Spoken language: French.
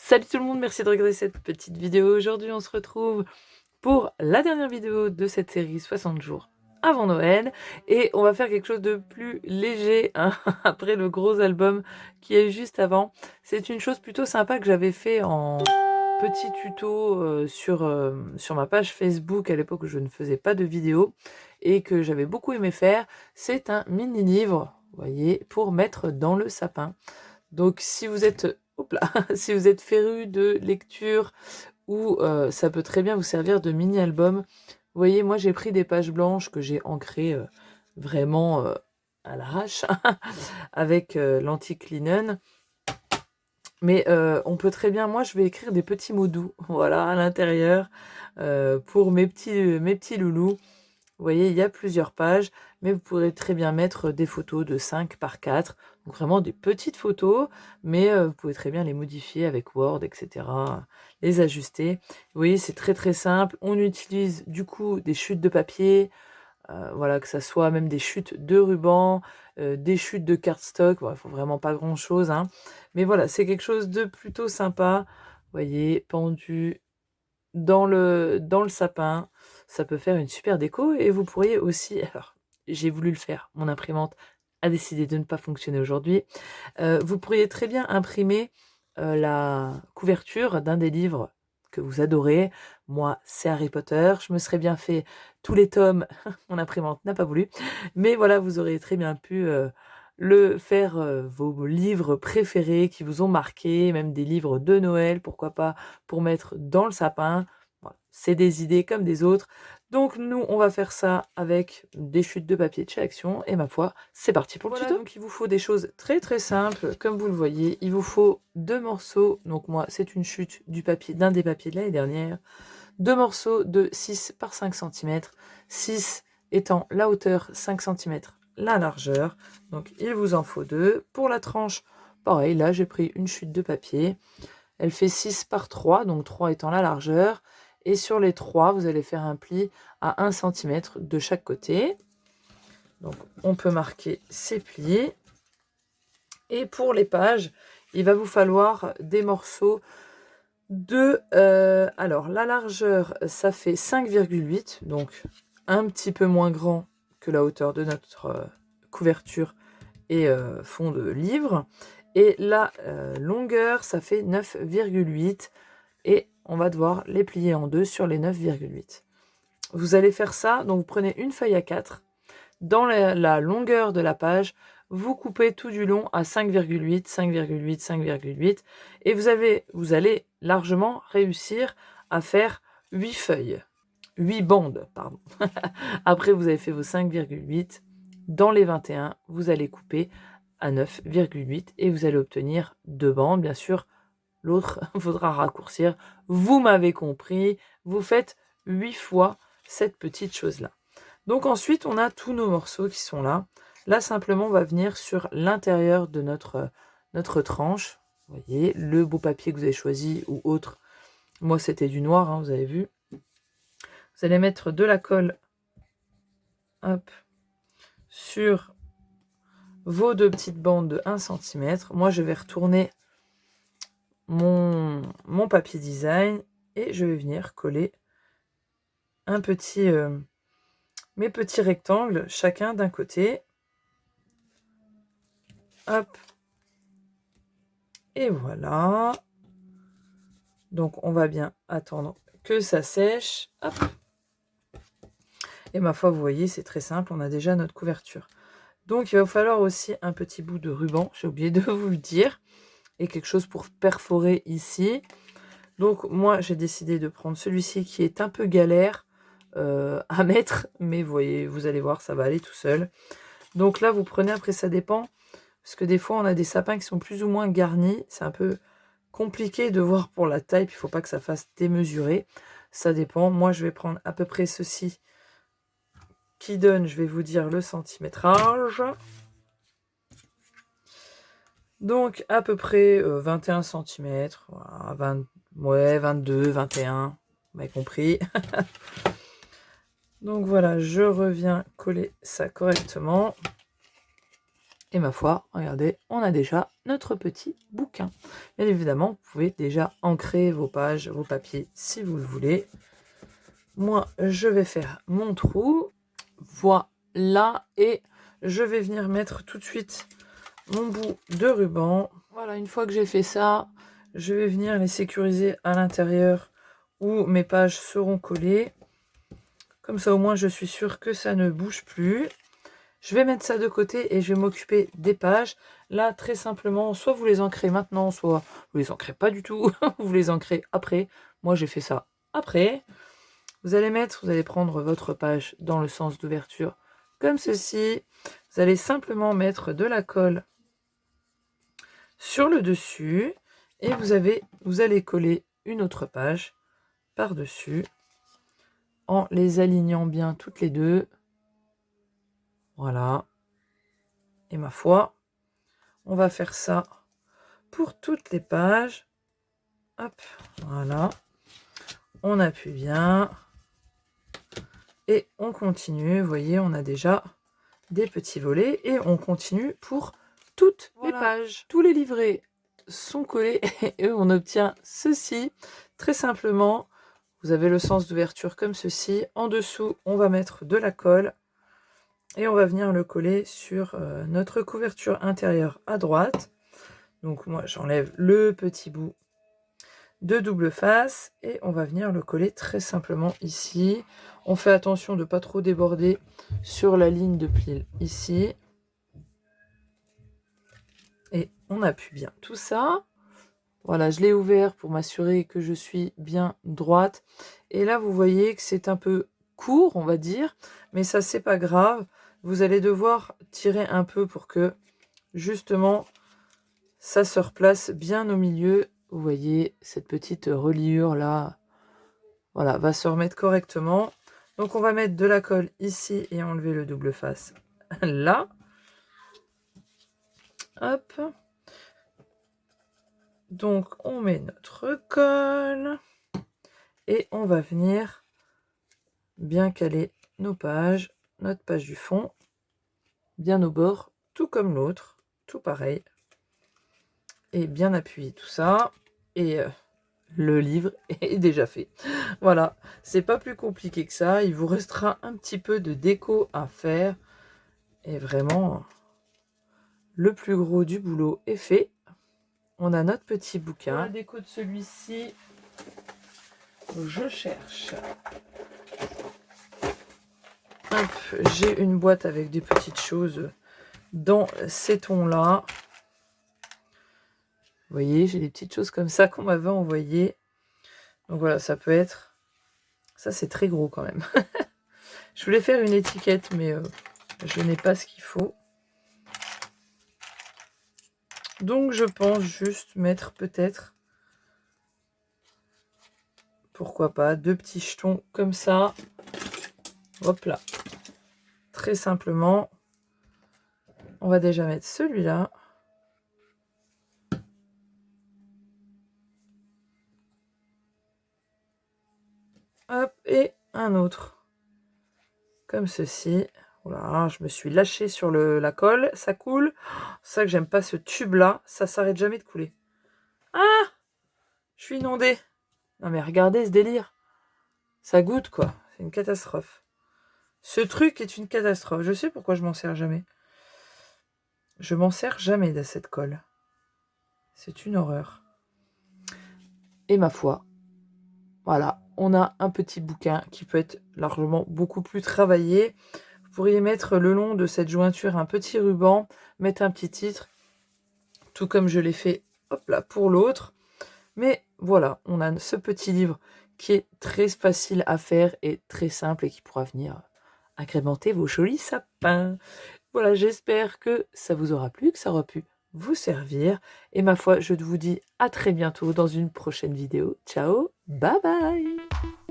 Salut tout le monde, merci de regarder cette petite vidéo. Aujourd'hui, on se retrouve pour la dernière vidéo de cette série 60 jours avant Noël. Et on va faire quelque chose de plus léger hein, après le gros album qui est juste avant. C'est une chose plutôt sympa que j'avais fait en petit tuto sur ma page Facebook à l'époque où je ne faisais pas de vidéo et que j'avais beaucoup aimé faire. C'est un mini-livre, vous voyez, pour mettre dans le sapin. Donc si vous êtes, hop là, si vous êtes féru de lecture ou ça peut très bien vous servir de mini-album. Vous voyez, moi j'ai pris des pages blanches que j'ai ancrées vraiment à l'arrache avec l'anti-linen. Mais on peut très bien, moi je vais écrire des petits mots doux, voilà, à l'intérieur pour mes petits loulous. Vous voyez, il y a plusieurs pages, mais vous pourrez très bien mettre des photos de 5 par 4. Donc vraiment des petites photos, mais vous pouvez très bien les modifier avec Word, etc. Les ajuster. Vous voyez, c'est très très simple. On utilise du coup des chutes de papier, voilà, que ça soit même des chutes de ruban, des chutes de cardstock. Bon, il faut vraiment pas grand chose, hein. Mais voilà, c'est quelque chose de plutôt sympa. Vous voyez, pendu dans le sapin, ça peut faire une super déco et vous pourriez aussi, alors j'ai voulu le faire, mon imprimante a décidé de ne pas fonctionner aujourd'hui, vous pourriez très bien imprimer la couverture d'un des livres que vous adorez. Moi, c'est Harry Potter, je me serais bien fait tous les tomes, mon imprimante n'a pas voulu, mais voilà, vous auriez très bien pu le faire vos livres préférés qui vous ont marqué, même des livres de Noël, pourquoi pas, pour mettre dans le sapin. Voilà, c'est des idées comme des autres. Donc nous, on va faire ça avec des chutes de papier de chez Action. Et ma foi, c'est parti pour le tuto. Donc il vous faut des choses très très simples. Comme vous le voyez, il vous faut 2 morceaux. Donc moi, c'est une chute du papier, d'un des papiers de l'année dernière. 2 morceaux de 6 par 5 cm. 6 étant la hauteur, 5 cm la largeur. Donc il vous en faut 2. Pour la tranche, pareil, là j'ai pris une chute de papier. Elle fait 6 par 3, donc 3 étant la largeur. Et sur les 3, vous allez faire un pli à 1 cm de chaque côté. Donc on peut marquer ces plis. Et pour les pages, il va vous falloir des morceaux de... alors la largeur, ça fait 5,8, donc un petit peu moins grand que la hauteur de notre couverture et fond de livre. Et la longueur, ça fait 9,8 et on va devoir les plier en deux sur les 9,8. Vous allez faire ça, donc vous prenez une feuille A4, dans la longueur de la page, vous coupez tout du long à 5,8, 5,8, 5,8 et vous allez largement réussir à faire 8 feuilles, 8 bandes, pardon. Après, vous avez fait vos 5,8. Dans les 21, vous allez couper à 9,8 et vous allez obtenir 2 bandes. Bien sûr, l'autre faudra raccourcir. Vous m'avez compris. Vous faites 8 fois cette petite chose-là. Donc ensuite, on a tous nos morceaux qui sont là. Là, simplement, on va venir sur l'intérieur de notre tranche. Vous voyez, le beau papier que vous avez choisi ou autre. Moi, c'était du noir, hein, vous avez vu. Vous allez mettre de la colle, hop, sur vos 2 petites bandes de 1 cm. Moi, je vais retourner mon papier design et je vais venir coller un petit, mes petits rectangles, chacun d'un côté. Hop. Et voilà. Donc, on va bien attendre que ça sèche. Hop. Et ma foi, vous voyez, c'est très simple. On a déjà notre couverture. Donc, il va vous falloir aussi un petit bout de ruban. J'ai oublié de vous le dire. Et quelque chose pour perforer ici. Donc, moi, j'ai décidé de prendre celui-ci qui est un peu galère à mettre. Mais vous voyez, vous allez voir, ça va aller tout seul. Donc là, vous prenez, après, ça dépend. Parce que des fois, on a des sapins qui sont plus ou moins garnis. C'est un peu compliqué de voir pour la taille. Puis il ne faut pas que ça fasse démesuré. Ça dépend. Moi, je vais prendre à peu près ceci qui donne, je vais vous dire, le centimétrage. Donc, à peu près 21 cm. Voilà, ouais, 22, 21. Vous m'avez compris. Donc voilà, je reviens coller ça correctement. Et ma foi, regardez, on a déjà notre petit bouquin. Bien évidemment, vous pouvez déjà ancrer vos pages, vos papiers, si vous le voulez. Moi, je vais faire mon trou. Voilà, et je vais venir mettre tout de suite mon bout de ruban. Voilà, une fois que j'ai fait ça, je vais venir les sécuriser à l'intérieur où mes pages seront collées. Comme ça, au moins, je suis sûre que ça ne bouge plus. Je vais mettre ça de côté et je vais m'occuper des pages. Là, très simplement, soit vous les ancrez maintenant, soit vous les ancrez pas du tout. Vous les ancrez après. Moi, j'ai fait ça après. Vous allez prendre votre page dans le sens d'ouverture comme ceci. Vous allez simplement mettre de la colle sur le dessus et vous allez coller une autre page par-dessus en les alignant bien toutes les deux. Voilà. Et ma foi, on va faire ça pour toutes les pages. Hop, voilà. On appuie bien. Et on continue. Vous voyez, on a déjà des petits volets. Et on continue pour toutes les pages. Tous les livrets sont collés. Et on obtient ceci. Très simplement, vous avez le sens d'ouverture comme ceci. En dessous, on va mettre de la colle. Et on va venir le coller sur notre couverture intérieure à droite. Donc moi, j'enlève le petit bout de double face. Et on va venir le coller très simplement ici. On fait attention de ne pas trop déborder sur la ligne de pli ici. Et on appuie bien tout ça. Voilà, je l'ai ouvert pour m'assurer que je suis bien droite. Et là, vous voyez que c'est un peu court, on va dire. Mais ça, c'est pas grave. Vous allez devoir tirer un peu pour que, justement, ça se replace bien au milieu. Vous voyez, cette petite reliure là, voilà, va se remettre correctement. Donc, on va mettre de la colle ici et enlever le double face là. Hop. Donc, on met notre colle et on va venir bien caler nos pages, notre page du fond, bien au bord, tout comme l'autre, tout pareil. Et bien appuyer tout ça. Et le livre est déjà fait. Voilà, c'est pas plus compliqué que ça. Il vous restera un petit peu de déco à faire. Et vraiment, le plus gros du boulot est fait. On a notre petit bouquin. Pour la déco de celui-ci, je cherche. J'ai une boîte avec des petites choses dans ces tons-là. Vous voyez, j'ai des petites choses comme ça qu'on m'avait envoyées. Donc voilà, ça peut être... Ça, c'est très gros quand même. Je voulais faire une étiquette, mais je n'ai pas ce qu'il faut. Donc, je pense juste mettre peut-être, pourquoi pas, 2 petits jetons comme ça. Hop là. Très simplement. On va déjà mettre celui-là. Hop, et un autre. Comme ceci. Voilà, je me suis lâchée sur la colle. Ça coule. C'est ça que j'aime pas, ce tube-là. Ça s'arrête jamais de couler. Ah! Je suis inondée. Non mais regardez ce délire. Ça goûte quoi. C'est une catastrophe. Ce truc est une catastrophe. Je sais pourquoi je m'en sers jamais. Je m'en sers jamais de cette colle. C'est une horreur. Et ma foi, voilà, on a un petit bouquin qui peut être largement beaucoup plus travaillé. Vous pourriez mettre le long de cette jointure un petit ruban, mettre un petit titre, tout comme je l'ai fait, hop là, pour l'autre. Mais voilà, on a ce petit livre qui est très facile à faire et très simple et qui pourra venir agrémenter vos jolis sapins. Voilà, j'espère que ça vous aura plu, que ça aura pu vous servir. Et ma foi, je vous dis à très bientôt dans une prochaine vidéo. Ciao, bye bye!